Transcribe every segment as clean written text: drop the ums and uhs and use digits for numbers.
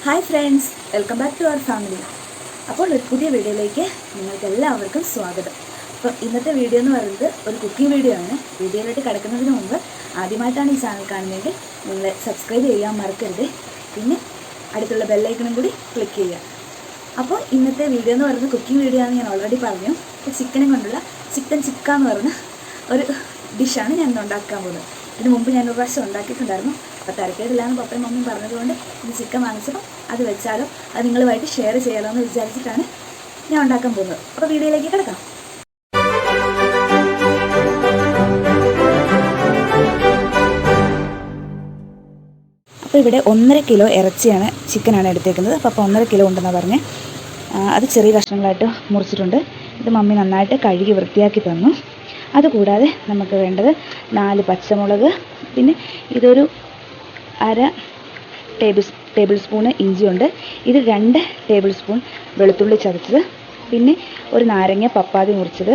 Hi friends, welcome back to our family. അപ്പോൾ ഒരു പുതിയ വീഡിയോയിലേക്ക് നിങ്ങൾക്ക് എല്ലാവർക്കും സ്വാഗതം. അപ്പോൾ ഇന്നത്തെ വീഡിയോ എന്ന് പറയുന്നത് ഒരു കുക്കിംഗ് വീഡിയോ ആണ്. വീഡിയോയിലോട്ട് കിടക്കുന്നതിന് മുമ്പ് ആദ്യമായിട്ടാണ് ഈ ചാനൽ കാണുന്നതെങ്കിൽ നിങ്ങൾ സബ്സ്ക്രൈബ് ചെയ്യാൻ മറക്കരുത്. പിന്നെ അടുത്തുള്ള ബെല്ലൈക്കണും കൂടി ക്ലിക്ക് ചെയ്യുക. അപ്പോൾ ഇന്നത്തെ വീഡിയോ എന്ന് പറയുന്നത് കുക്കിംഗ് വീഡിയോ ആണെന്ന് ഞാൻ ഓൾറെഡി പറഞ്ഞു. അപ്പോൾ ചിക്കനും കൊണ്ടുള്ള ചിക്കൻ ചിക്ക എന്ന് പറയുന്ന ഒരു ഡിഷാണ് ഞാൻ ഇന്ന് ഉണ്ടാക്കാൻ പോകുന്നത്. ഇതിന് മുമ്പ് ഞാൻ ഒരു പ്രാവശ്യം ഉണ്ടാക്കിയിട്ടുണ്ടായിരുന്നു. അപ്പോൾ തിരക്കേടില്ലാന്ന് പപ്പയും മമ്മിയും പറഞ്ഞതുകൊണ്ട് ഇത് ചിക്കൻ വാങ്ങിച്ചപ്പോൾ അത് വെച്ചാലോ, അത് നിങ്ങളുമായിട്ട് ഷെയർ ചെയ്യാലോ എന്ന് വിചാരിച്ചിട്ടാണ് ഞാൻ ഉണ്ടാക്കാൻ പോകുന്നത്. അപ്പോൾ വീഡിയോയിലേക്ക് കിടക്കാം. അപ്പോൾ ഇവിടെ 1.5 കിലോ ഇറച്ചിയാണ്, ചിക്കനാണ് എടുത്തേക്കുന്നത്. അപ്പോൾ 1.5 കിലോ ഉണ്ടെന്നാണ് പറഞ്ഞത്. അത് ചെറിയ കഷ്ണങ്ങളായിട്ട് മുറിച്ചിട്ടുണ്ട്. ഇത് മമ്മി നന്നായിട്ട് കഴുകി വൃത്തിയാക്കി തന്നു. അതുകൂടാതെ നമുക്ക് വേണ്ടത് 4 പച്ചമുളക്, പിന്നെ ഇതൊരു അര ടേബിൾ സ്പൂണ് ഇഞ്ചിയുണ്ട്. ഇത് 2 ടേബിൾ സ്പൂൺ വെളുത്തുള്ളി ചതച്ചത്, പിന്നെ ഒരു നാരങ്ങ പപ്പാതി മുറിച്ചത്,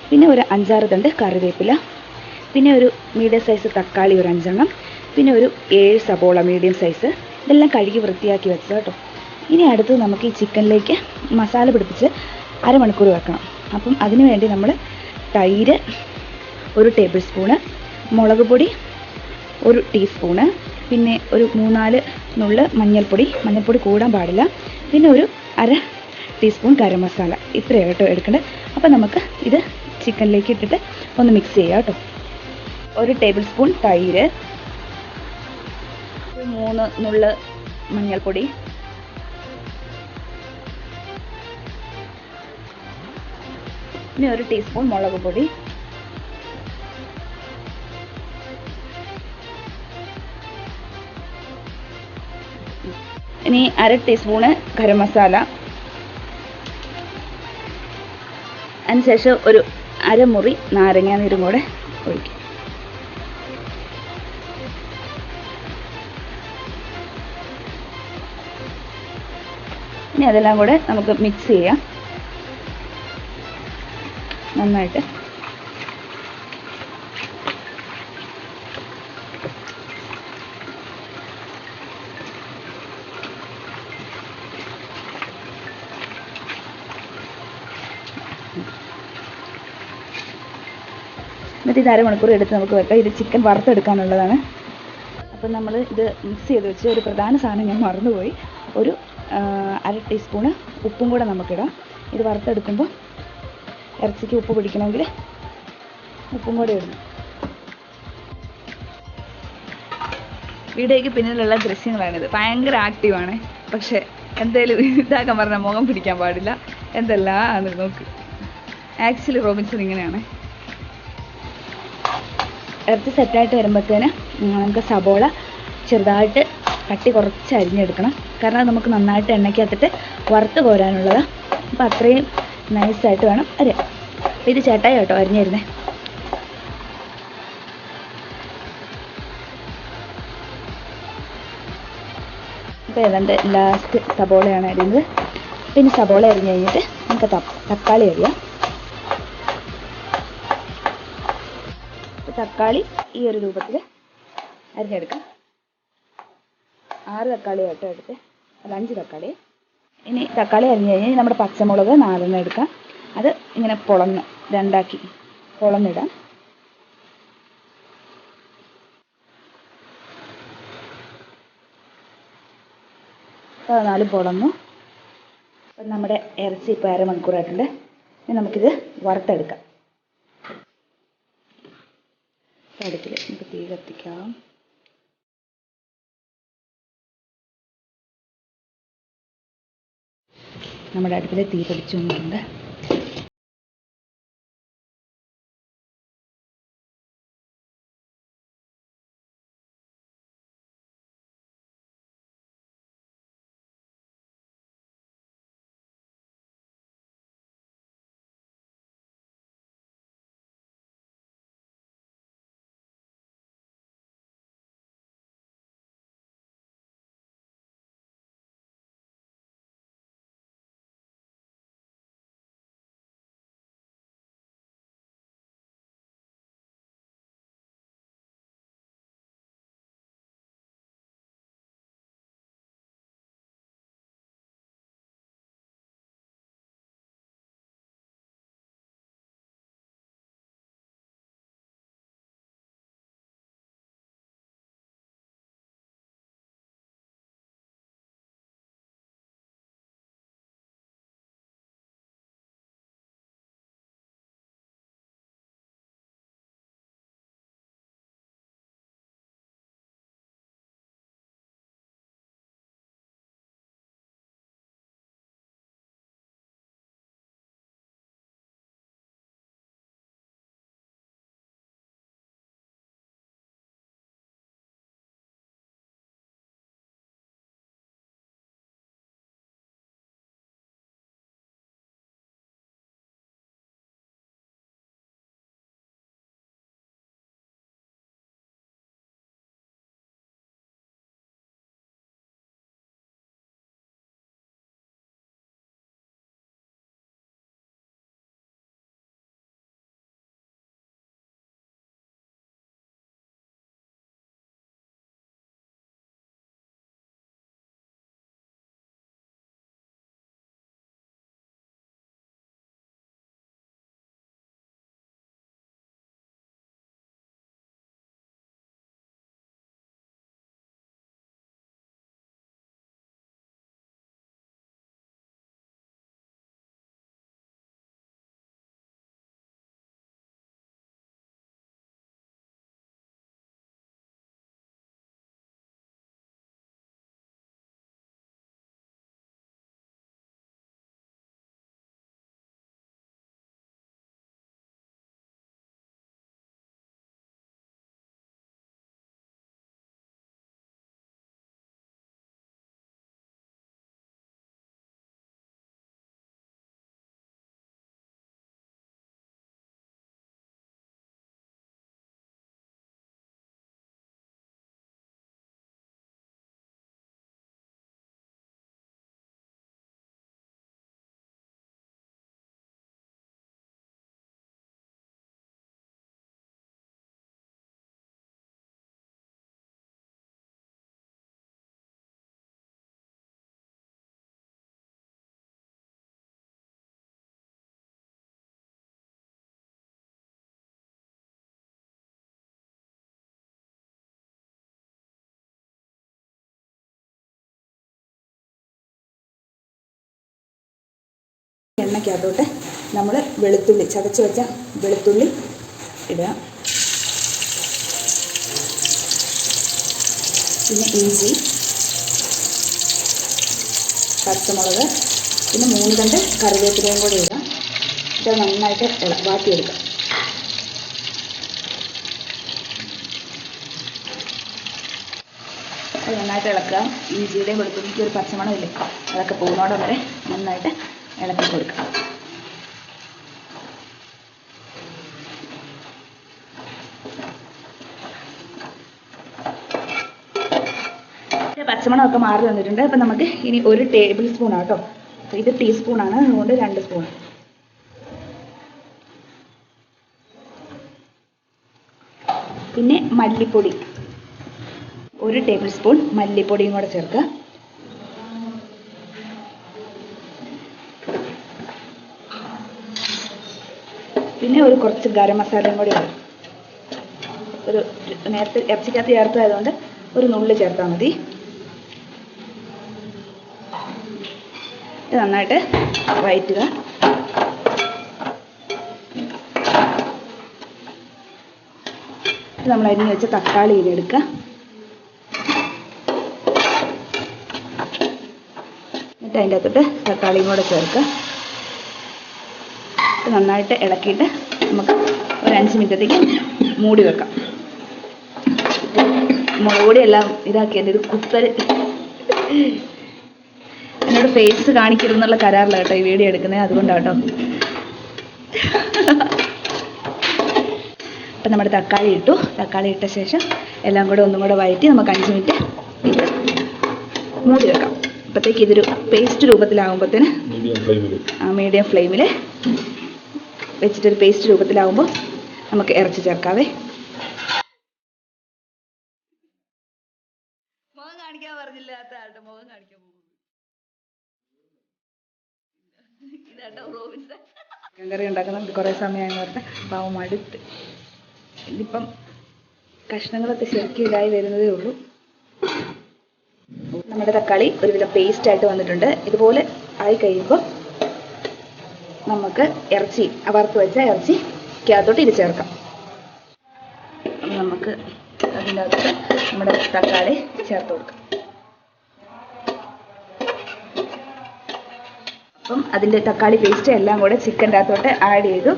പിന്നെ ഒരു 5-6 തണ്ട് കറിവേപ്പില, പിന്നെ ഒരു മീഡിയം സൈസ് തക്കാളി ഒരു 5 എണ്ണം, പിന്നെ ഒരു 7 സബോള മീഡിയം സൈസ്. ഇതെല്ലാം കഴുകി വൃത്തിയാക്കി വെച്ചത് കേട്ടോ. ഇനി അടുത്ത് നമുക്ക് ഈ ചിക്കനിലേക്ക് മസാല പിടിപ്പിച്ച് അരമണിക്കൂർ വെക്കണം. അപ്പം അതിനു വേണ്ടി നമ്മൾ തൈര് 1 ടേബിൾ സ്പൂണ്, മുളക് പൊടി 1 ടീസ്പൂണ്, പിന്നെ ഒരു 3-4 നുള്ള് മഞ്ഞൾപ്പൊടി കൂടാൻ പാടില്ല, പിന്നെ ഒരു അര ടീസ്പൂൺ ഗരം മസാല. ഇത്രയാട്ടോ എടുക്കേണ്ടത്. അപ്പോൾ നമുക്ക് ഇത് ചിക്കനിലേക്ക് ഇട്ടിട്ട് ഒന്ന് മിക്സ് ചെയ്യാം കേട്ടോ. 1 ടേബിൾ സ്പൂൺ തൈര്, 3 നുള്ള് മഞ്ഞൾപ്പൊടി, പിന്നെ 1 ടീസ്പൂൺ മുളക് പൊടി, ഇനി അര ടീസ്പൂണ് ഗരം മസാല, അതിനുശേഷം ഒരു അരമുറി നാരങ്ങ നീരും കൂടെ ഒഴിക്കും. ഇനി അതെല്ലാം കൂടെ നമുക്ക് മിക്സ് ചെയ്യാം നന്നായിട്ട്. എന്നിട്ട് ഇത് അരമണിക്കൂർ എടുത്ത് നമുക്ക് വെക്കാം. ഇത് ചിക്കൻ വറുത്തെടുക്കാനുള്ളതാണ്. അപ്പം നമ്മൾ ഇത് മിക്സ് ചെയ്ത് വെച്ച് ഒരു പ്രധാന സാധനം ഞാൻ മറന്നുപോയി. ഒരു അര ടീസ്പൂണ് ഉപ്പും കൂടെ നമുക്കിടാം. ഇത് വറുത്തെടുക്കുമ്പോൾ ഇറച്ചിക്ക് ഉപ്പ് പിടിക്കണമെങ്കിൽ ഉപ്പും കൂടെ ഇടണം. വീഡിയോയ്ക്ക് പിന്നിലുള്ള ദൃശ്യങ്ങളാണിത്. ഭയങ്കര ആക്റ്റീവാണ്, പക്ഷേ എന്തായാലും ഇതാക്കാൻ പറഞ്ഞാൽ മുഖം പിടിക്കാൻ പാടില്ല. എന്തെല്ലാം ആണ് നോക്ക്. ആക്ച്വലി റോബിൻസൺ ഇങ്ങനെയാണ്. ഇറച്ചി സെറ്റായിട്ട് വരുമ്പോഴത്തേന് നമുക്ക് സബോള ചെറുതായിട്ട് കട്ടി കുറച്ച് അരിഞ്ഞെടുക്കണം. കാരണം നമുക്ക് നന്നായിട്ട് എണ്ണയ്ക്കകത്തിട്ട് വറുത്ത് കോരാനുള്ളതാണ്. അപ്പോൾ അത്രയും നൈസായിട്ട് വേണം അരിയാൻ. അപ്പോൾ ഇത് ചേട്ടായി കേട്ടോ അരിഞ്ഞിരുന്നേ. അപ്പോൾ ഏതാണ്ട് ലാസ്റ്റ് സബോളയാണ് അരിയുന്നത്. പിന്നെ സബോള അരിഞ്ഞ് കഴിഞ്ഞിട്ട് നമുക്ക് തക്കാളി അരിയാം. തക്കാളി ഈ ഒരു രൂപത്തിൽ അരിഞ്ഞെടുക്കാം. 6 തക്കാളി ആട്ടോ എടുത്ത്, അല്ല 5 തക്കാളി. ഇനി തക്കാളി അരിഞ്ഞ് കഴിഞ്ഞാൽ നമ്മുടെ പച്ചമുളക് 4 എടുക്കാം. അത് ഇങ്ങനെ രണ്ടാക്കി പൊളന്നിടാം. അപ്പോൾ 4 പൊളന്നു. അപ്പം നമ്മുടെ ഇറച്ചി ഇപ്പോൾ അരമണിക്കൂറായിട്ടുണ്ട്. ഇനി നമുക്കിത് വറുത്തെടുക്കാം. അടുപ്പിൽ നമുക്ക് തീ കത്തിക്കാം. നമ്മുടെ അടുപ്പിൽ തീ പിടിച്ചു വന്നിട്ടുണ്ട്. എണ്ണയ്ക്കകത്തോട്ട് നമ്മൾ വെളുത്തുള്ളി ചതച്ച് വെച്ച വെളുത്തുള്ളി ഇടുക. പിന്നെ ഇഞ്ചി, പച്ചമുളക്, പിന്നെ 3 തണ്ട് കറിവേപ്പിലയും കൂടി ഇടുക. ഇത് നന്നായിട്ട് വാട്ടിയെടുക്കുക. അത് നന്നായിട്ട് ഇളക്കുക. ഇഞ്ചിയുടെയും വെളുത്തുള്ളിക്ക് ഒരു പച്ചമണം ഇല്ലേ, അതൊക്കെ പോകുന്നോടം വരെ നന്നായിട്ട് ഇളക്കി കൊടുക്കുക. പച്ചമണമൊക്കെ മാറി വന്നിട്ടുണ്ട്. അപ്പം നമുക്ക് ഇനി 1 ടേബിൾ സ്പൂൺ ആട്ടോ, ഇത് ടീസ്പൂണാണ്, അതുകൊണ്ട് 2 സ്പൂൺ. പിന്നെ മല്ലിപ്പൊടി 1 ടേബിൾ സ്പൂൺ മല്ലിപ്പൊടിയും കൂടെ ചേർക്കുക. പിന്നെ കുറച്ച് ഗരം മസാലയും കൂടി ഇടും. നേരത്തെ ഇറച്ചിക്കകത്ത് ചേർത്തതായതുകൊണ്ട് ഒരു നുള്ളി ചേർത്താൽ മതി. ഇത് നന്നായിട്ട് വഴറ്റുക. നമ്മൾ അരിഞ്ഞ് വെച്ച തക്കാളി ഇതിലെടുക്കുക. എന്നിട്ട് അതിൻ്റെ അകത്തോട്ട് തക്കാളിയും കൂടെ ചേർക്കുക. നന്നായിട്ട് ഇളക്കിയിട്ട് നമുക്ക് ഒരു 5 മിനിറ്റത്തേക്ക് മൂടി വെക്കാം. മുളക് പൊടിയെല്ലാം ഇതാക്കിയതിൻ്റെ ഒരു കുത്തൽ എന്നോട് ഫേസ് കാണിക്കരുതെന്നുള്ള കരാറില്ല കേട്ടോ ഈ വീഡിയോ എടുക്കുന്നത്, അതുകൊണ്ടാട്ടോ. അപ്പം നമ്മുടെ തക്കാളി ഇട്ടു. തക്കാളി ഇട്ട ശേഷം എല്ലാം കൂടെ ഒന്നും കൂടെ വഴറ്റി നമുക്ക് 5 മിനിറ്റ് മൂടി വെക്കാം. അപ്പോഴത്തേക്ക് ഇതൊരു പേസ്റ്റ് രൂപത്തിലാകുമ്പോഴത്തേന് മീഡിയം ഫ്ലെയിമിൽ വെച്ചിട്ടൊരു പേസ്റ്റ് രൂപത്തിലാകുമ്പോൾ നമുക്ക് ഇറച്ചി ചേർക്കാവേ. മുഖം കാണിക്കാൻ പറഞ്ഞില്ലാത്ത ആട്ടോ മുഖം കാണിക്കാൻ പോകും. ഇതാട്ടോ റോബിൻസൺ ചിക്കൻ കറി ഉണ്ടാക്കുന്നത് കുറേ സമയമായെന്ന് പറഞ്ഞാൽ പാവം അടുത്ത്. ഇതിപ്പം കഷ്ണങ്ങളൊക്കെ ശരിക്കും ഇതായി വരുന്നതേ ഉള്ളൂ. നമ്മുടെ തക്കാളി ഒരുവിധം പേസ്റ്റായിട്ട് വന്നിട്ടുണ്ട്. ഇതുപോലെ ആയി കഴിയുമ്പോൾ നമുക്ക് ഇറച്ചി വറുത്ത് വെച്ച ഇറച്ചിക്കകത്തോട്ട് ഇത് ചേർക്കാം. നമുക്ക് അതിൻ്റെ അകത്ത് നമ്മുടെ തക്കാളി ചേർത്ത് കൊടുക്കാം. അപ്പം അതിൻ്റെ തക്കാളി പേസ്റ്റ് എല്ലാം കൂടെ ചിക്കൻ്റെ അകത്തോട്ട് ആഡ് ചെയ്തു.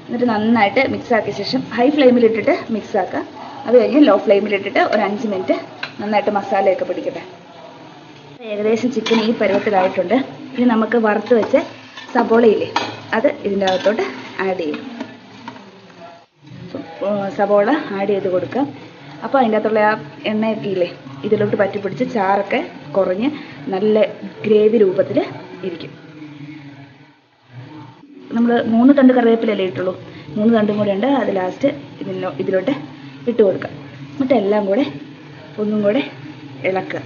എന്നിട്ട് നന്നായിട്ട് മിക്സാക്കിയ ശേഷം ഹൈ ഫ്ലെയിമിലിട്ടിട്ട് മിക്സാക്കുക. അത് കഴിഞ്ഞ് ലോ ഫ്ലെയിമിലിട്ടിട്ട് ഒരു 5 മിനിറ്റ് നന്നായിട്ട് മസാലയൊക്കെ പിടിക്കട്ടെ. ഏകദേശം ചിക്കൻ ഈ പരുവത്തിലായിട്ടുണ്ട്. ഇനി നമുക്ക് വറുത്ത് വെച്ച് സബോളയില്ലേ അത് ഇതിൻ്റെ അകത്തോട്ട് ആഡ് ചെയ്യും. സബോള ആഡ് ചെയ്ത് കൊടുക്കുക. അപ്പോൾ അതിൻ്റെ അകത്തുള്ള ആ എണ്ണയൊക്കെ ഇല്ലേ ഇതിലോട്ട് പറ്റി പിടിച്ച് ചാറൊക്കെ കുറഞ്ഞ് നല്ല ഗ്രേവി രൂപത്തിൽ ഇരിക്കും. നമ്മൾ 3 തണ്ട് കറിവേപ്പിലല്ലേ ഇട്ടുള്ളൂ, 3 തണ്ടും കൂടെ ഉണ്ട്. അത് ലാസ്റ്റ് ഇതിലോട്ട് ഇട്ട് കൊടുക്കുക. എന്നിട്ട് എല്ലാം കൂടെ ഒന്നും കൂടെ ഇളക്കുക.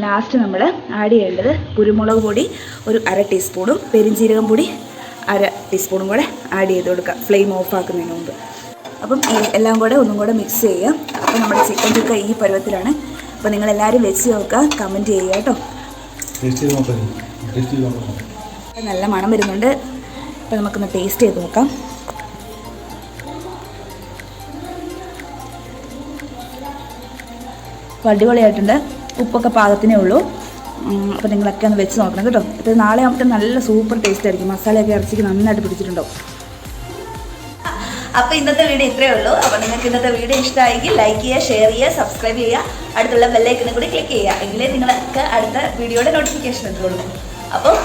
ലാസ്റ്റ് നമ്മൾ ആഡ് ചെയ്യേണ്ടത് കുരുമുളക് പൊടി ഒരു 1/2 ടീസ്പൂണും പെരിഞ്ജീരകം പൊടി 1/2 ടീസ്പൂണും കൂടെ ആഡ് ചെയ്ത് കൊടുക്കുക ഫ്ലെയിം ഓഫ് ആക്കുന്നതിന് മുമ്പ്. അപ്പം എല്ലാം കൂടെ ഒന്നും കൂടെ മിക്സ് ചെയ്യുക. അപ്പോൾ നമ്മുടെ ചിക്കൻ ചുക്ക ഈ പരുവത്തിലാണ്. അപ്പോൾ നിങ്ങളെല്ലാവരും വെച്ച് നോക്കുക, കമൻറ്റ് ചെയ്യുക കേട്ടോ. നല്ല മണം വരുന്നുണ്ട്. അപ്പോൾ നമുക്കൊന്ന് ടേസ്റ്റ് ചെയ്ത് നോക്കാം. അടിപൊളിയായിട്ടുണ്ട്. ഉപ്പൊക്കെ പാകത്തിനേ ഉള്ളൂ. അപ്പോൾ നിങ്ങളൊക്കെ ഒന്ന് വെച്ച് നോക്കണം കേട്ടോ. ഇത് നാളെ ആകുമ്പോൾ നല്ല സൂപ്പർ ടേസ്റ്റ് ആയിരിക്കും. മസാലയൊക്കെ ഇറച്ചിക്ക് നന്നായിട്ട് പിടിച്ചിട്ടുണ്ടാവും. അപ്പോൾ ഇന്നത്തെ വീഡിയോ ഇത്രയേ ഉള്ളൂ. അപ്പോൾ നിങ്ങൾക്ക് ഇന്നത്തെ വീഡിയോ ഇഷ്ടമായെങ്കിൽ ലൈക്ക് ചെയ്യുക, ഷെയർ ചെയ്യുക, സബ്സ്ക്രൈബ് ചെയ്യുക, അടുത്തുള്ള ബെല്ലൈക്കനും കൂടി ക്ലിക്ക് ചെയ്യുക. എങ്കിലേ നിങ്ങൾക്ക് അടുത്ത വീഡിയോയുടെ നോട്ടിഫിക്കേഷൻ എത്തുള്ളൂ. അപ്പോൾ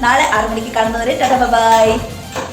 നാളെ 6 മണിക്ക് കാണുന്നവരെ ടാറ്റാ ബൈ.